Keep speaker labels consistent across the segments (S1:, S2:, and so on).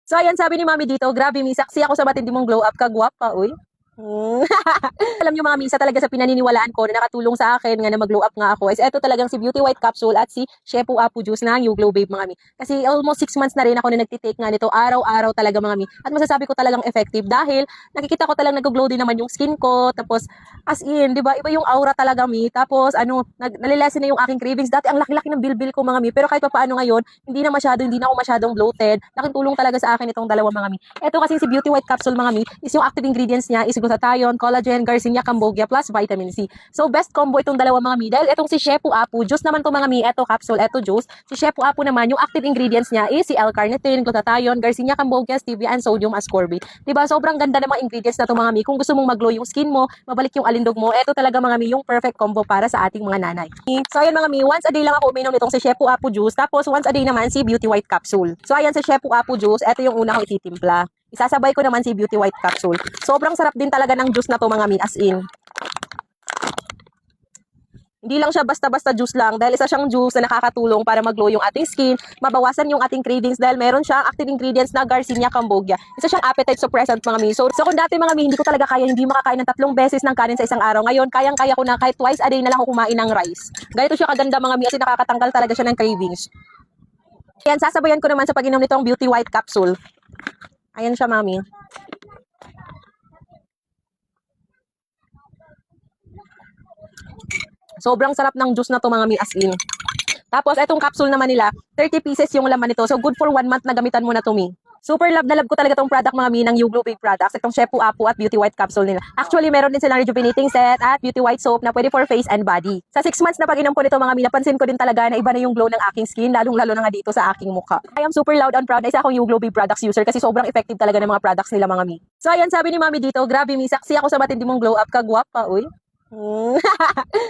S1: So ayan, sabi ni Mami dito, grabe mi, saksi ako sa matindi mong glow up, kagwapa, uy. Alam niyo mga misa talaga sa pinaniniwalaan ko na nakatulong sa akin nga na mag-glow up nga ako is eto talagang si Beauty White Capsule at si Shepu Apu Juice na New Glow Babe mga mi. Kasi almost 6 months na rin ako na nagtitake nga nito araw-araw talaga mga mi. At masasabi ko talagang effective dahil nakikita ko talagang nag-glow din naman yung skin ko. Tapos as in, di ba, iba yung aura talaga mi. Tapos nalilessen na yung aking cravings. Dati ang laki-laki ng bilbil ko mga mi. Pero kahit pa paano ngayon, hindi na ako masyadong bloated. Laking tulong talaga sa akin itong dalawa mga mi. Eto kasi si Beauty White Capsule mga mi is yung active ingredients niya is glutathione, collagen, Garcinia Cambogia plus vitamin C. So best combo itong dalawa mga mi. Dahil itong si Shepu Apu, juice naman to mga mi, eto capsule, eto juice. Si Shepu Apu naman, yung active ingredients niya is si L-carnitine, glutathione, Garcinia Cambogia, stevia, and sodium ascorbate. Diba? Sobrang ganda ng mga ingredients na to mga mi. Kung gusto mong mag-glow yung skin mo, mabalik yung alindog mo, eto talaga mga mi, yung perfect combo para sa ating mga nanay. So ayan mga mi, once a day lang ako uminom nitong si Shepu Apu juice, tapos once a day naman si Beauty White Capsule. So ayan si Shepu Apu juice, eto yung una ko ititimpla. Isasabay ko naman si Beauty White Capsule. Sobrang sarap din talaga ng juice na to mga mi, as in. Hindi lang siya basta-basta juice lang dahil isa siyang juice na nakakatulong para mag-glow yung ating skin, mabawasan yung ating cravings dahil meron siyang active ingredients na Garcinia Cambogia. Isa siyang appetite suppressant mga mi. So kung dati mga mi, hindi ko talaga kaya, hindi makakain ng 3 beses ng kanin sa isang araw. Ngayon, kayang-kaya ko na kahit twice a day na lang ako kumain ng rice. Ganito siya kaganda mga mi kasi nakakatanggal talaga siya ng cravings. Ayan, sasabayan ko naman sa pag-inom nitong Beauty White Capsule. Ayan siya mami. Sobrang sarap ng juice na to mga mi, as in. Tapos, itong capsule naman nila, 30 pieces yung laman nito. So, good for 1 month na gamitan mo na to, mi. Super love na love ko talaga tong product mga mi ng New Glow Babe products. Itong Shepu Apu at Beauty White Capsule nila. Actually, meron din silang rejuvenating set at Beauty White soap na pwede for face and body. Sa 6 months na pag-inom ko nito mga mi, napansin ko din talaga na iba na yung glow ng aking skin, lalong-lalo na nga dito sa aking mukha. I am super loud and proud na isa akong New Glow Babe products user kasi sobrang effective talaga ng mga products nila mga mi. So, ayan, sabi ni Mami dito, grabe mi, saksi ako sa matindi mong glow up, kagwapa, uy.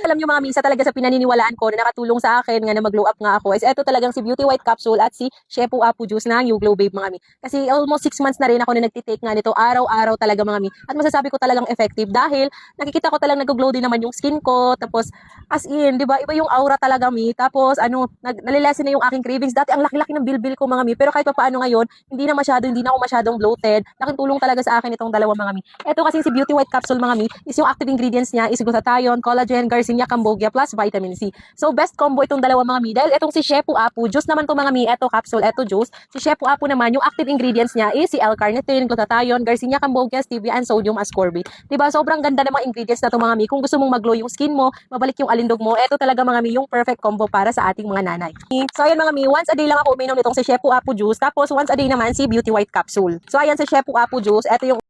S1: Alam niyo mga misa talaga sa pinaniniwalaan ko na nakatulong sa akin nga na mag-glow up nga ako is eto talagang si Beauty White Capsule at si Shepu Apu Juice na New Glow Babe mga mi. Kasi almost 6 months na rin ako na nagtitake nga nito araw-araw talaga mga mi. At masasabi ko talagang effective dahil nakikita ko talagang nag-glow din naman yung skin ko. Tapos as in, di ba, iba yung aura talaga mi. Tapos nalilessen na yung aking cravings. Dati ang laki-laki ng bilbil ko mga mi. Pero kahit pa paano ngayon, hindi na ako masyadong bloated. Laking tulong talaga sa akin itong dalawa mga mi. Eto kasi si Beauty White Capsule mga mi is yung active ingredients niya is glutathione, collagen, Garcinia Cambogia plus vitamin C. So best combo itong dalawa mga mi dahil itong si Shepu Apu juice naman to mga mi, eto capsule, eto juice. Si Shepu Apu naman yung active ingredients niya is si L-carnitine, glutathione, Garcinia Cambogia, stevia, and sodium ascorbate. Diba? Sobrang ganda ng mga ingredients na to mga mi. Kung gusto mong mag-glow yung skin mo, mabalik yung alindog mo, eto talaga mga mi yung perfect combo para sa ating mga nanay. So ayan mga mi, once a day lang ako uminom nitong si Shepu Apu juice, tapos once a day naman si Beauty White Capsule. So ayan si Shepu Apu juice, eto yung